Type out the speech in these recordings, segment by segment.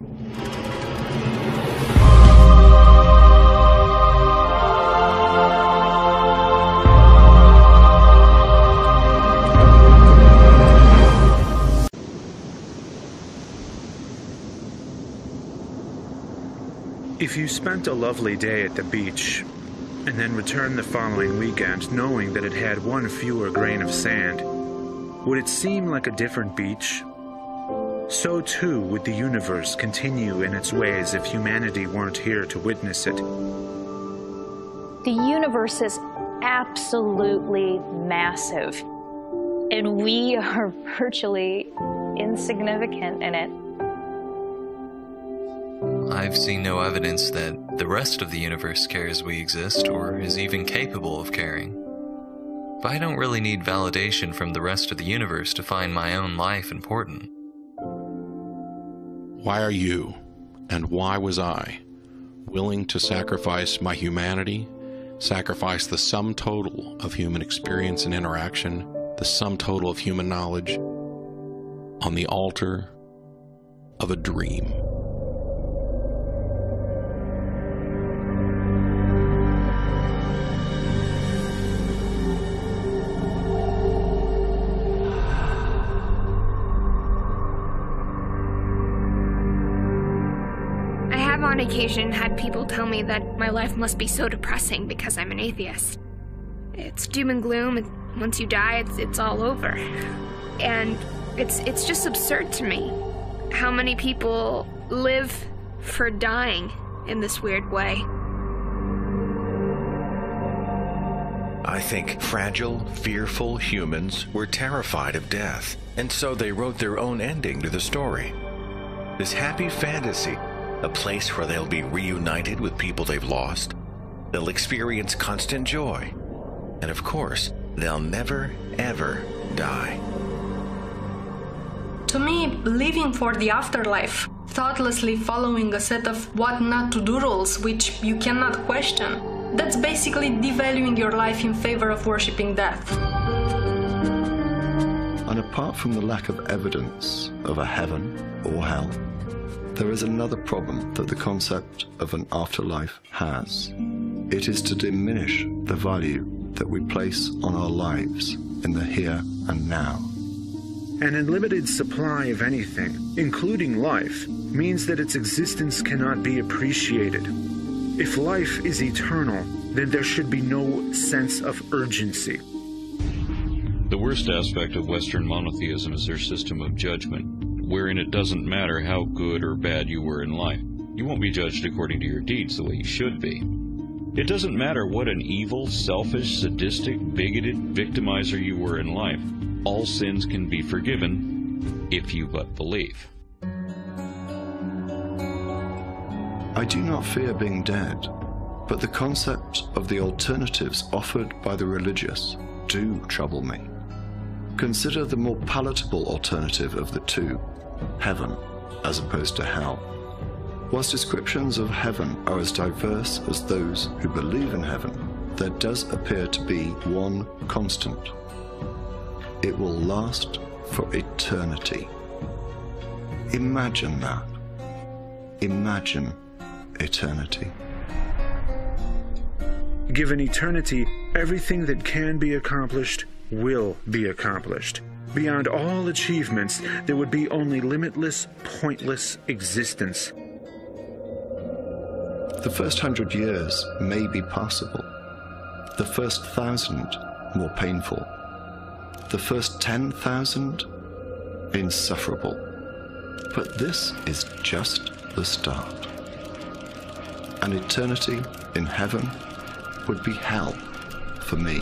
If you spent a lovely day at the beach, and then returned the following weekend knowing that it had one fewer grain of sand, would it seem like a different beach? So too would the universe continue in its ways if humanity weren't here to witness it. The universe is absolutely massive, and we are virtually insignificant in it. I've seen no evidence that the rest of the universe cares we exist or is even capable of caring. But I don't really need validation from the rest of the universe to find my own life important. Why are you, and why was I, willing to sacrifice my humanity, sacrifice the sum total of human experience and interaction, the sum total of human knowledge, on the altar of a dream? On occasion had people tell me that my life must be so depressing because I'm an atheist. It's doom and gloom, and once you die, it's all over. And it's just absurd to me how many people live for dying in this weird way. I think fragile, fearful humans were terrified of death, and so they wrote their own ending to the story. This happy fantasy, a place where they'll be reunited with people they've lost, they'll experience constant joy, and of course, they'll never, ever die. To me, living for the afterlife, thoughtlessly following a set of what not to do rules which you cannot question, that's basically devaluing your life in favor of worshipping death. And apart from the lack of evidence of a heaven or hell, there is another problem that the concept of an afterlife has. It is to diminish the value that we place on our lives in the here and now. An unlimited supply of anything, including life, means that its existence cannot be appreciated. If life is eternal, then there should be no sense of urgency. The worst aspect of Western monotheism is their system of judgment, wherein it doesn't matter how good or bad you were in life. You won't be judged according to your deeds the way you should be. It doesn't matter what an evil, selfish, sadistic, bigoted victimizer you were in life. All sins can be forgiven if you but believe. I do not fear being dead, but the concept of the alternatives offered by the religious do trouble me. Consider the more palatable alternative of the two, heaven as opposed to hell. Whilst descriptions of heaven are as diverse as those who believe in heaven, there does appear to be one constant. It will last for eternity. Imagine that. Imagine eternity. Given eternity, everything that can be accomplished will be accomplished. Beyond all achievements, there would be only limitless, pointless existence. The first 100 years may be passable. The first 1,000 more painful. The first 10,000 insufferable. But this is just the start. An eternity in heaven would be hell for me.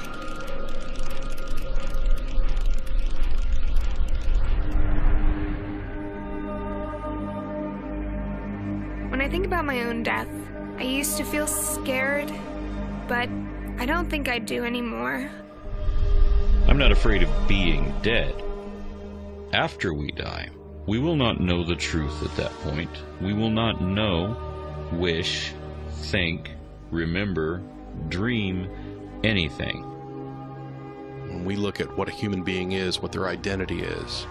When I think about my own death, I used to feel scared, but I don't think I do anymore. I'm not afraid of being dead. After we die, we will not know the truth at that point. We will not know, wish, think, remember, dream, anything. When we look at what a human being is, what their identity is,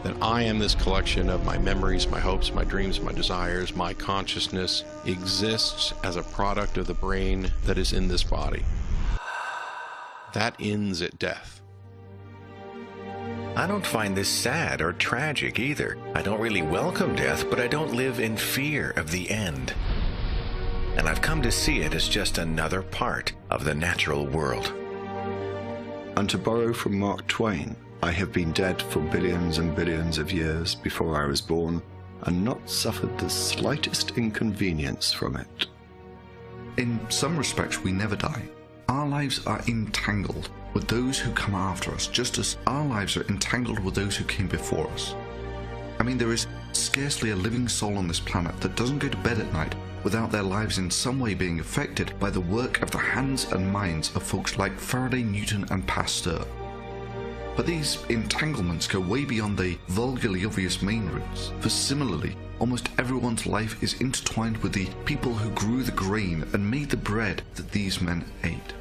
that I am this collection of my memories, my hopes, my dreams, my desires. My consciousness exists as a product of the brain that is in this body. That ends at death. I don't find this sad or tragic either. I don't really welcome death, but I don't live in fear of the end. And I've come to see it as just another part of the natural world. And to borrow from Mark Twain, I have been dead for billions and billions of years before I was born, and not suffered the slightest inconvenience from it. In some respects, we never die. Our lives are entangled with those who come after us, just as our lives are entangled with those who came before us. I mean, there is scarcely a living soul on this planet that doesn't go to bed at night without their lives in some way being affected by the work of the hands and minds of folks like Faraday, Newton, and Pasteur. But these entanglements go way beyond the vulgarly obvious main routes, for similarly, almost everyone's life is intertwined with the people who grew the grain and made the bread that these men ate.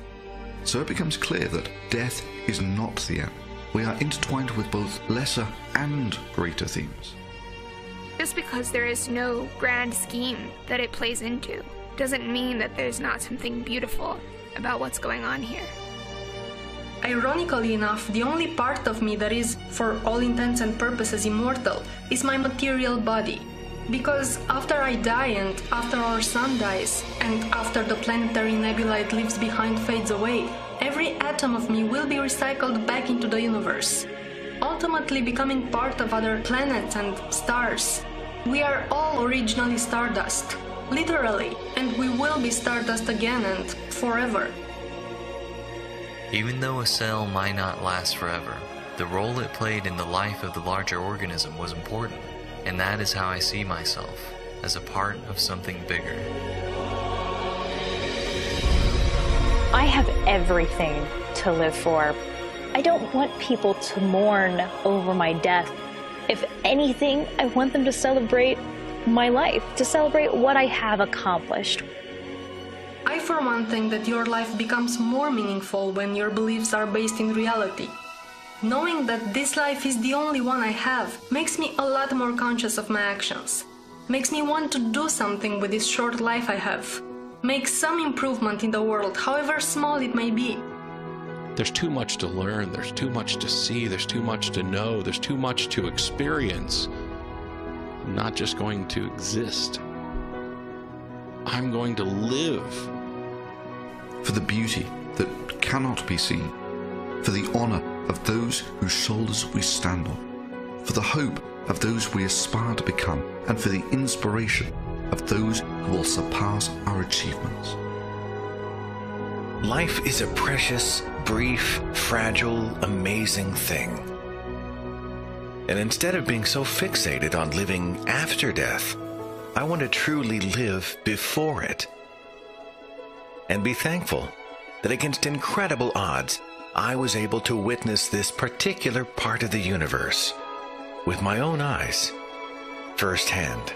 So it becomes clear that death is not the end. We are intertwined with both lesser and greater themes. Just because there is no grand scheme that it plays into doesn't mean that there's not something beautiful about what's going on here. Ironically enough, the only part of me that is, for all intents and purposes, immortal is my material body. Because after I die, and after our sun dies, and after the planetary nebula it leaves behind fades away, every atom of me will be recycled back into the universe, ultimately becoming part of other planets and stars. We are all originally stardust, literally, and we will be stardust again and forever. Even though a cell might not last forever, the role it played in the life of the larger organism was important, and that is how I see myself, as a part of something bigger. I have everything to live for. I don't want people to mourn over my death. If anything, I want them to celebrate my life, to celebrate what I have accomplished. I for one think that your life becomes more meaningful when your beliefs are based in reality. Knowing that this life is the only one I have makes me a lot more conscious of my actions. Makes me want to do something with this short life I have. Make some improvement in the world, however small it may be. There's too much to learn, there's too much to see, there's too much to know, there's too much to experience. I'm not just going to exist. I'm going to live. For the beauty that cannot be seen, for the honor of those whose shoulders we stand on, for the hope of those we aspire to become, and for the inspiration of those who will surpass our achievements. Life is a precious, brief, fragile, amazing thing. And instead of being so fixated on living after death, I want to truly live before it. And be thankful that against incredible odds, I was able to witness this particular part of the universe with my own eyes, firsthand.